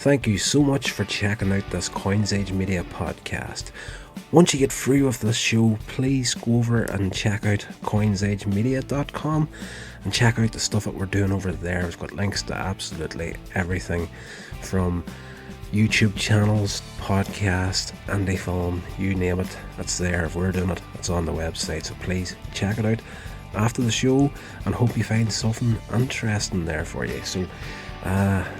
Thank you so much for checking out this Coins Age Media podcast. Once you get through with this show, please go over and check out coinsagemedia.com and check out the stuff that we're doing over there. We've got links to absolutely everything from YouTube channels, podcast, indie film, you name it, it's there. If we're doing it, it's on the website. So please check it out after the show and hope you find something interesting there for you. So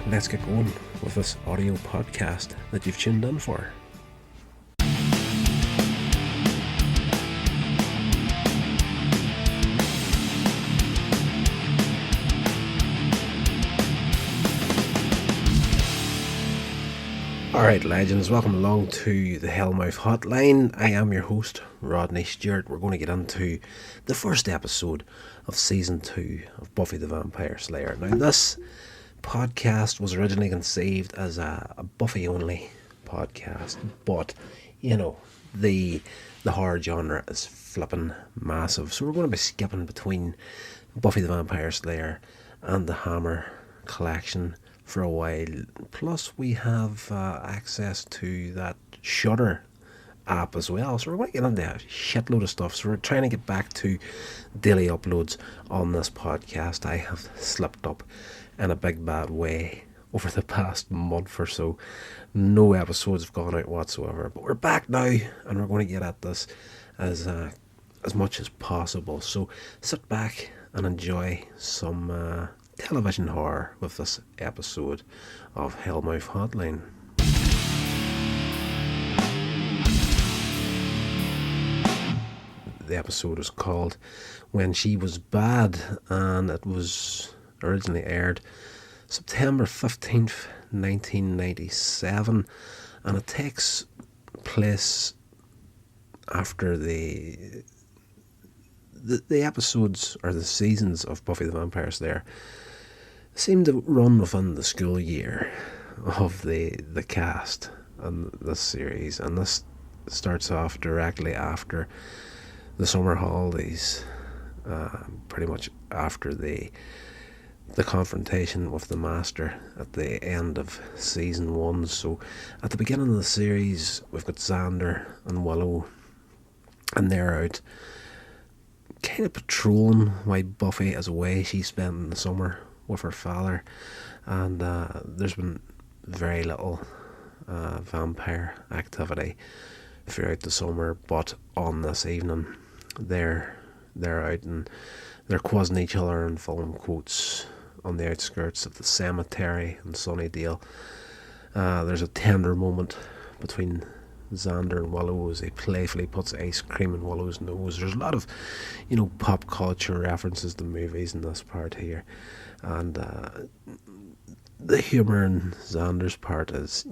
let's get going with this audio podcast that you've tuned in for. Alright legends, welcome along to the Hellmouth Hotline. I am your host, Rodney Stewart. We're going to get into the first episode of Season 2 of Buffy the Vampire Slayer. Now this podcast was originally conceived as a Buffy only podcast, but you know, the horror genre is flipping massive, so we're going to be skipping between Buffy the Vampire Slayer and the Hammer collection for a while. Plus we have access to that Shudder app as well, so we're going to get into a shitload of stuff. So we're trying to get back to daily uploads on this podcast. I have slipped up in a big bad way over the past month or so. No episodes have gone out whatsoever, but we're back now and we're going to get at this as much as possible. So sit back and enjoy some television horror with this episode of Hellmouth Hotline. The episode is called When She Was Bad, and it was originally aired September 15th, 1997, and it takes place after the episodes or the seasons of Buffy the Vampire Slayer seem to run within the school year of the cast and this series, and this starts off directly after the summer holidays, pretty much after the confrontation with the Master at the end of season 1. So at the beginning of the series we've got Xander and Willow, and they're out kind of patrolling while Buffy is away. She's spending the summer with her father, and there's been very little vampire activity throughout the summer, but on this evening they're out and they're quizzing each other in film quotes on the outskirts of the cemetery in Sunnydale. There's a tender moment between Xander and Willow as he playfully puts ice cream in Willow's nose. There's a lot of, pop culture references to movies in this part here, and the humour in Xander's part is,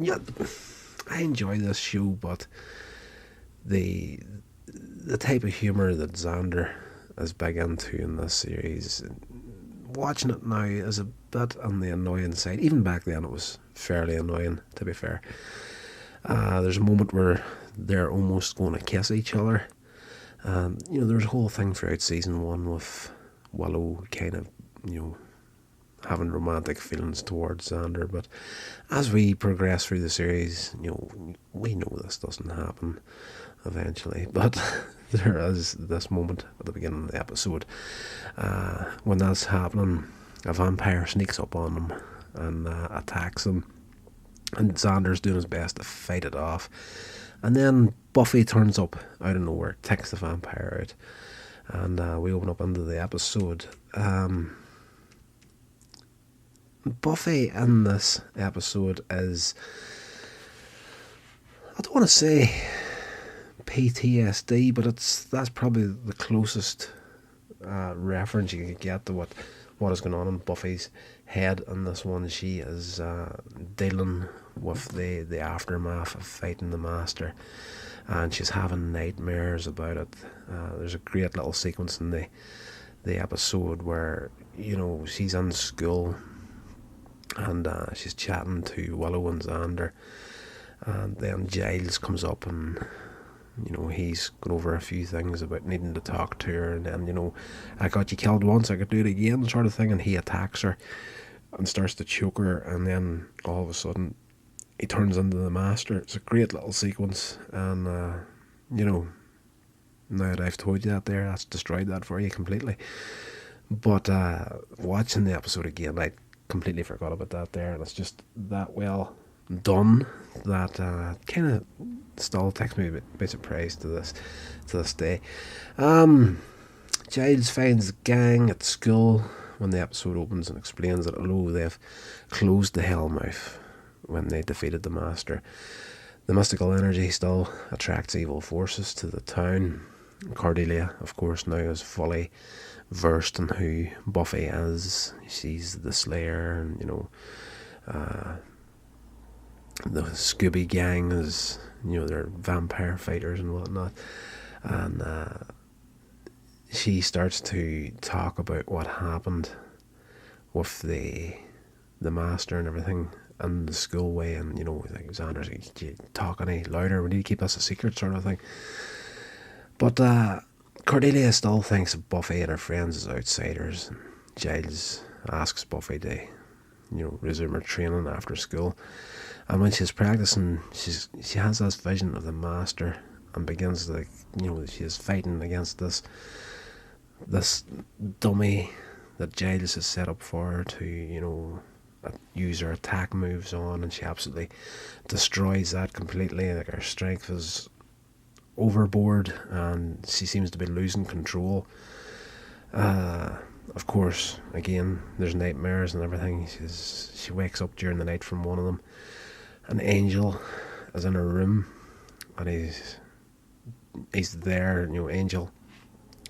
I enjoy this show, but the type of humour that Xander is big into in this series, watching it now is a bit on the annoying side. Even back then it was fairly annoying, to be fair. There's a moment where they're almost going to kiss each other. There's a whole thing throughout season 1 with Willow kind of, having romantic feelings towards Xander, but as we progress through the series, we know this doesn't happen eventually, but there is this moment at the beginning of the episode when that's happening. A vampire sneaks up on them and attacks them, and Xander's doing his best to fight it off, and then Buffy turns up out of nowhere, takes the vampire out, and we open up into the episode. Buffy in this episode is, I don't want to say PTSD, but that's probably the closest reference you could get to what is going on in Buffy's head in this one. She is dealing with the aftermath of fighting the Master, and she's having nightmares about it. There's a great little sequence in the episode where she's in school and she's chatting to Willow and Xander, and then Giles comes up and he's gone over a few things about needing to talk to her, and then I got you killed once, I could do it again sort of thing, and he attacks her and starts to choke her, and then all of a sudden he turns into the Master. It's a great little sequence, and you know, now that I've told you that there, that's destroyed that for you completely. But watching the episode again, I completely forgot about that there, and it's just that well done that kind of still takes me by surprise to this day. Giles finds the gang at school when the episode opens and explains that although they've closed the Hellmouth when they defeated the Master, the mystical energy still attracts evil forces to the town. Cordelia, of course, now is fully versed in who Buffy is. She's the Slayer, and the Scooby gang is, they're vampire fighters and whatnot. And she starts to talk about what happened with the Master and everything and the school way, and like Xander's like, you talk any louder, we need to keep this a secret sort of thing. But Cordelia still thinks of Buffy and her friends as outsiders, and Giles asks Buffy to resume her training after school. And when she's practicing, she has this vision of the Master and begins to, she's fighting against this dummy that Giles has set up for her to, use her attack moves on, and she absolutely destroys that completely. Like, her strength is overboard and she seems to be losing control. Of course, again, there's nightmares and everything. She wakes up during the night from one of them. An Angel is in her room, and he's there, Angel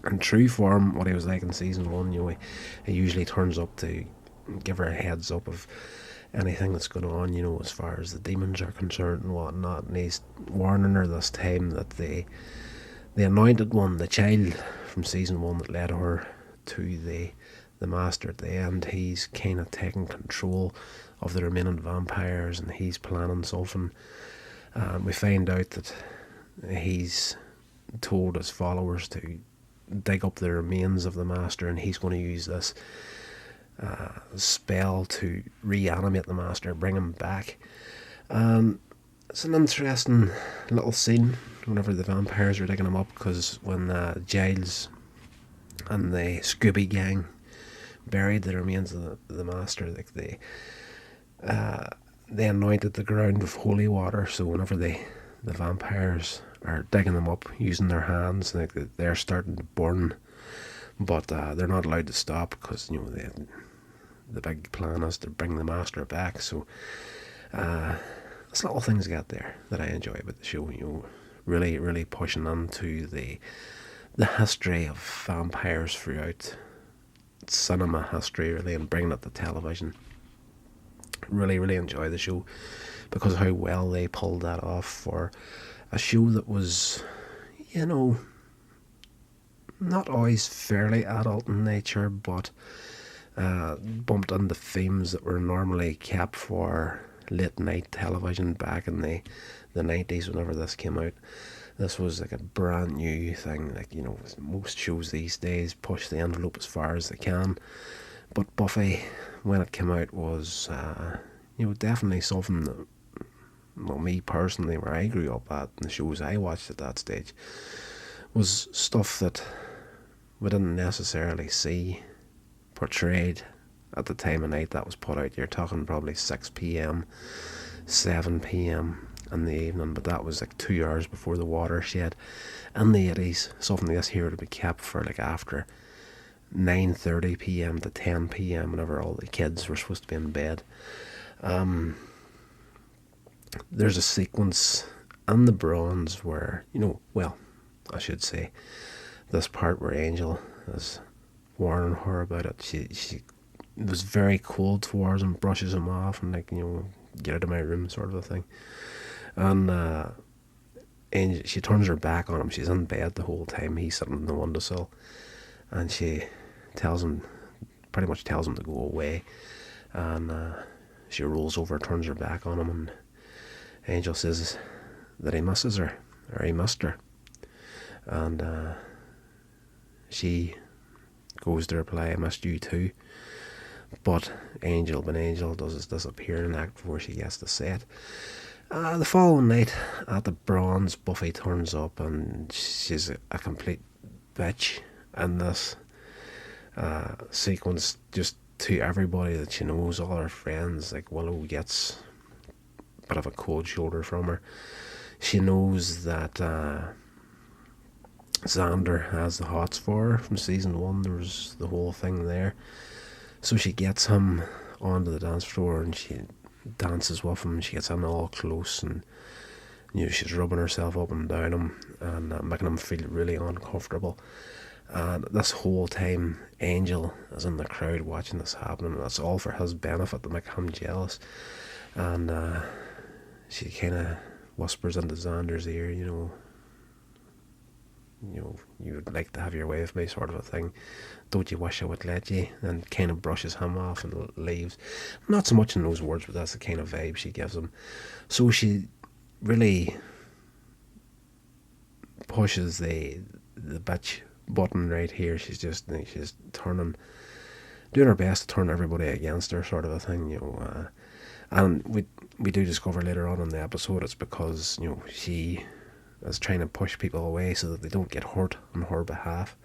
in true form, what he was like in season 1. He usually turns up to give her a heads up of anything that's going on, as far as the demons are concerned and whatnot. And he's warning her this time that the anointed one, the child from season 1 that led her to the Master at the end, he's kind of taking control of the remaining vampires, and he's planning something. We find out that he's told his followers to dig up the remains of the Master, and he's going to use this spell to reanimate the Master, bring him back. It's an interesting little scene whenever the vampires are digging him up, because when Giles and the Scooby gang buried the remains of the Master, like they anointed the ground with holy water, so whenever the vampires are digging them up using their hands, like, they're starting to burn, but they're not allowed to stop, because the big plan is to bring the Master back. So it's little things get there that I enjoy about the show. Really, really pushing into the history of vampires throughout cinema history, really, and bringing it to television. Really, really enjoy the show because of how well they pulled that off for a show that was, not always fairly adult in nature, but bumped into themes that were normally kept for late night television back in the 90s whenever this came out. This was like a brand new thing. Like, most shows these days push the envelope as far as they can, but Buffy, when it came out, was definitely something that, me personally, where I grew up at, and the shows I watched at that stage, was stuff that we didn't necessarily see portrayed at the time of night that was put out. You're talking probably 6 p.m, 7 p.m. in the evening, but that was like 2 hours before the watershed in the 80s. Something like this here would be kept for like after 9:30 p.m. to 10 p.m. whenever all the kids were supposed to be in bed. There's a sequence in the Bronze where, I should say, this part where Angel is warning her about it. She was very cold towards him, brushes him off, and get out of my room sort of a thing. And she turns her back on him. She's in bed the whole time. He's sitting on the windowsill, and she pretty much tells him to go away. And she rolls over, turns her back on him, and Angel says that he misses her, or he missed her. And she goes to reply, I missed you too. But Angel, being Angel, does his disappearing act before she gets to say it. The following night at the Bronze, Buffy turns up and she's a complete bitch in this sequence, just to everybody that she knows, all her friends. Like, Willow gets a bit of a cold shoulder from her. She knows that Xander has the hots for her from season 1. There was the whole thing there. So she gets him onto the dance floor and she dances with him. She gets him all close and she's rubbing herself up and down him and making him feel really uncomfortable. And this whole time, Angel is in the crowd watching this happen, and that's all for his benefit, to make him jealous. And she kind of whispers into Xander's ear, you would like to have your way with me, sort of a thing. Don't you wish I would let you? And kind of brushes him off and leaves. Not so much in those words, but that's the kind of vibe she gives him. So she really pushes the bitch button right here. She's doing her best to turn everybody against her, sort of a thing, and we do discover later on in the episode it's because she is trying to push people away so that they don't get hurt on her behalf,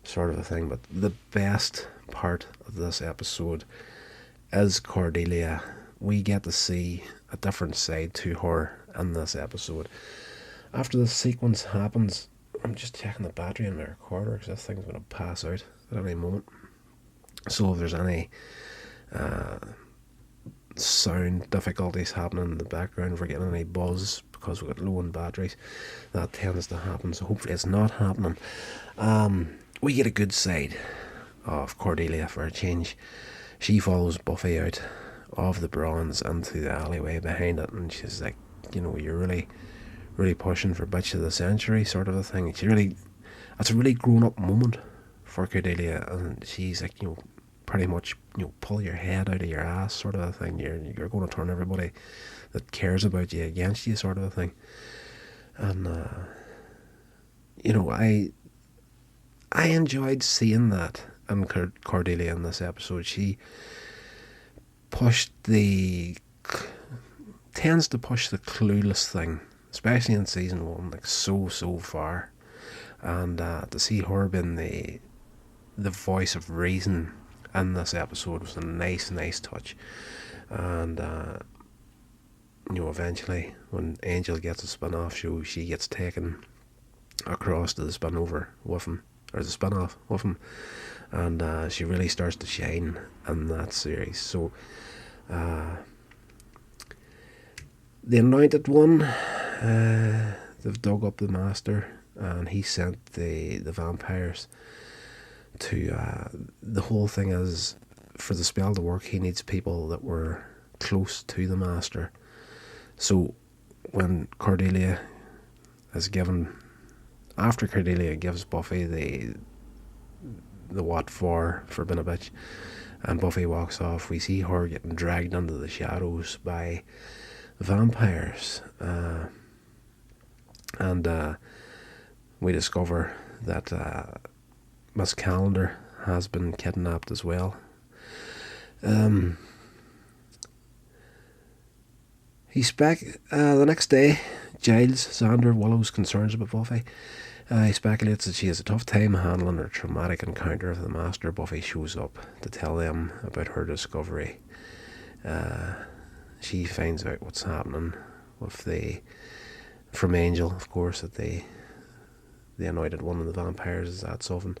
sort of a thing. But the best part of this episode is Cordelia. We get to see a different side to her in this episode. After this sequence happens, I'm just checking the battery in my recorder because this thing's going to pass out at any moment. So if there's any sound difficulties happening in the background, if we're getting any buzz because we've got low on batteries, that tends to happen. So hopefully it's not happening. We get a good side of Cordelia for a change. She follows Buffy out of the Bronze into the alleyway behind it, and she's like, you're really pushing for bitch of the century, sort of a thing. It's a really grown up moment for Cordelia, and she's like, pretty much, pull your head out of your ass, sort of a thing. You're going to turn everybody that cares about you against you, sort of a thing. And I enjoyed seeing that in Cordelia in this episode. She tends to push the clueless thing, especially in season 1, like so far. And to see her being the voice of reason in this episode was a nice touch. And eventually when Angel gets a spin-off show, she gets taken across to the spin-over with him, or the spin-off with him, and she really starts to shine in that series. So the Anointed One, they've dug up the Master, and he sent the vampires to the whole thing is, for the spell to work, he needs people that were close to the Master. So when Cordelia is given, after Cordelia gives Buffy the what for being a bitch, and Buffy walks off, we see her getting dragged into the shadows by vampires, and we discover that Miss Calendar has been kidnapped as well. He's back the next day. Giles, Xander, Willow's concerns about Buffy. He speculates that she has a tough time handling her traumatic encounter with the Master. Buffy shows up to tell them about her discovery. She finds out what's happening with from Angel, of course, that the Anointed One of the vampires is at Sylvan.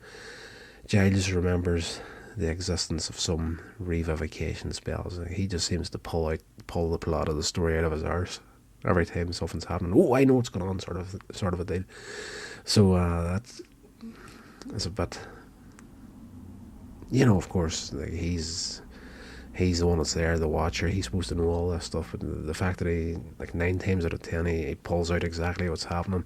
Giles remembers the existence of some revivication spells. He just seems to pull the plot of the story out of his arse every time something's happening. Oh, I know what's going on, sort of a deal. So that's a bit, of course, like he's the one that's there, the Watcher. He's supposed to know all this stuff, but the fact that he, like 9 times out of 10, he pulls out exactly what's happening.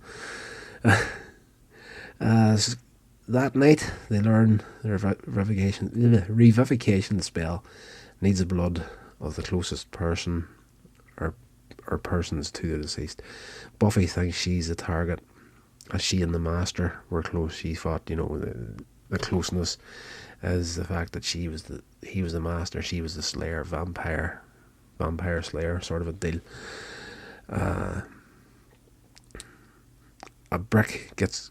That night, they learn their revivication spell needs the blood of the closest person or persons to the deceased. Buffy thinks she's the target, as she and the Master were close. She thought, the the closeness is the fact that he was the master, she was the slayer, vampire slayer sort of a deal. A brick gets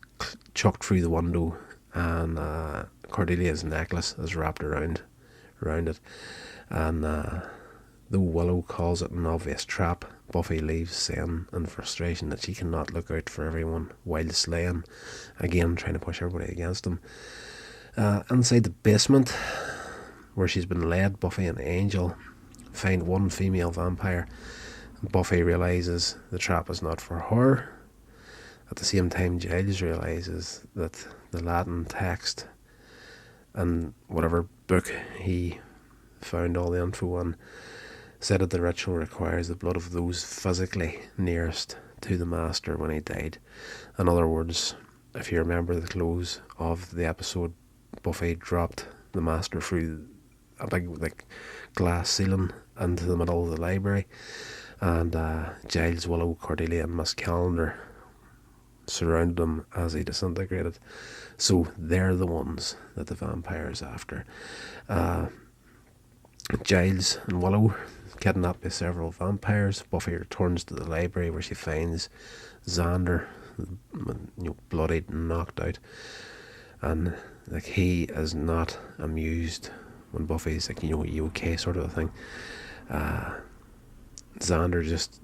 chucked through the window, and Cordelia's necklace is wrapped around it, and though Willow calls it an obvious trap, Buffy leaves, saying in frustration that she cannot look out for everyone while slaying, again trying to push everybody against him. Inside the basement, where she's been led, Buffy and Angel find one female vampire. Buffy realises the trap is not for her. At the same time, Giles realises that the Latin text and whatever book he found all the info on said that the ritual requires the blood of those physically nearest to the master when he died. In other words, if you remember the close of the episode, Buffy dropped the master through a big glass ceiling into the middle of the library, and Giles, Willow, Cordelia and Miss Calendar surrounded him as he disintegrated. So they're the ones that the vampire's after. Giles and Willow kidnapped by several vampires. Buffy returns to the library where she finds Xander, bloodied and knocked out, and he is not amused when Buffy's you okay sort of a thing. Xander just,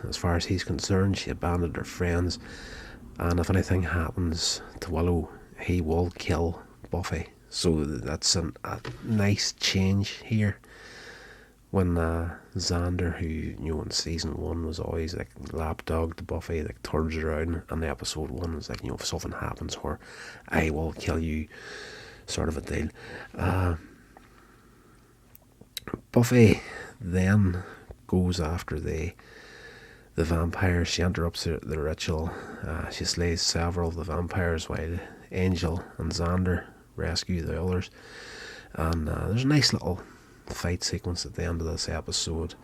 as far as he's concerned, she abandoned her friends, and if anything happens to Willow, he will kill Buffy. So that's a nice change here. When Xander, who in season 1 was always lapdog to Buffy, turns around in the episode 1 is if something happens to her, I will kill you, sort of a deal. Buffy then goes after the vampires. She interrupts the ritual. She slays several of the vampires while Angel and Xander rescue the others. And there's a nice little fight sequence at the end of this episode,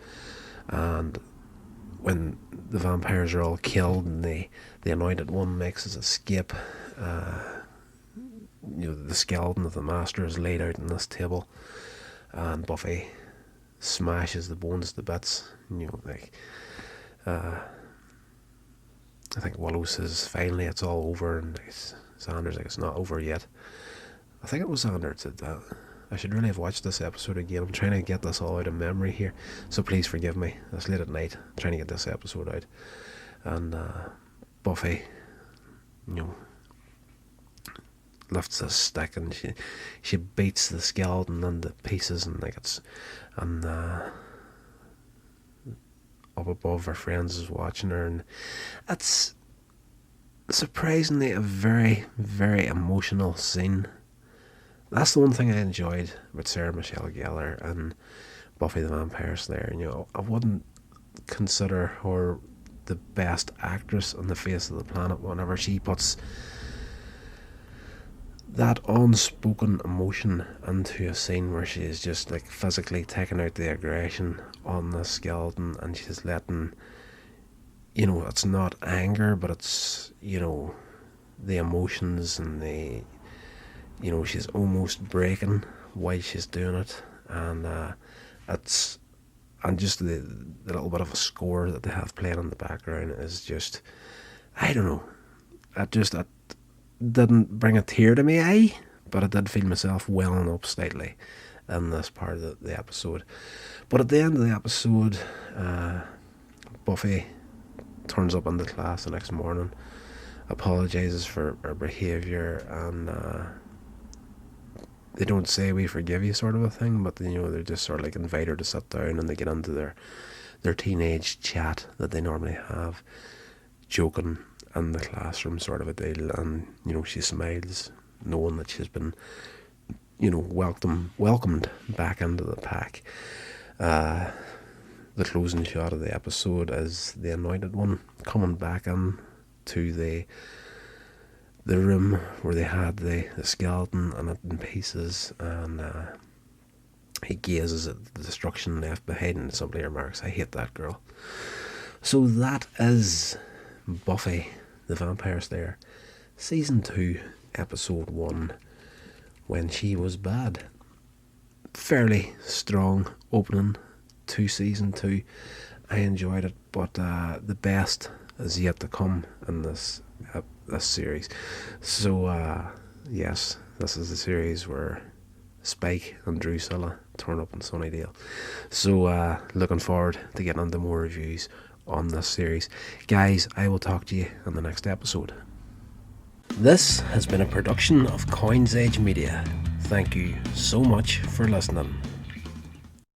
and when the vampires are all killed and the anointed one makes his escape, the skeleton of the master is laid out on this table, and Buffy smashes the bones to bits. I think Willow says finally it's all over, and Xander's it's not over yet. I think it was Xander that said that. I should really have watched this episode again. I'm trying to get this all out of memory here, so please forgive me. It's late at night. I'm trying to get this episode out. And Buffy, lifts a stick and she beats the skeleton into pieces, and up above her friends is watching her, and it's surprisingly a very, very emotional scene. That's the one thing I enjoyed with Sarah Michelle Gellar and Buffy the Vampire Slayer. I wouldn't consider her the best actress on the face of the planet whenever she puts that unspoken emotion into a scene where she is just physically taking out the aggression on the skeleton, and she's letting, it's not anger, but it's, the emotions and the, she's almost breaking while she's doing it, and just the little bit of a score that they have playing in the background is just, I don't know, it didn't bring a tear to my eye, but I did feel myself welling up slightly in this part of the episode. But at the end of the episode, Buffy turns up in the class the next morning, apologises for her behaviour, and they don't say we forgive you sort of a thing, but they just sort of invite her to sit down, and they get into their teenage chat that they normally have, joking in the classroom sort of a deal, and she smiles knowing that she's been welcomed back into the pack. The closing shot of the episode is the anointed one coming back in to the room where they had the skeleton and it in pieces, and he gazes at the destruction left behind and simply remarks, "I hate that girl." So that is Buffy the Vampire Slayer, Season 2, Episode 1, when she was bad. Fairly strong opening to season 2. I enjoyed it, but the best is yet to come in this series. So yes, this is the series where Spike and Drusilla turn up in Sunnydale. So looking forward to getting into more reviews on this series. Guys, I will talk to you in the next episode. This has been a production of Coins Age Media. Thank you so much for listening.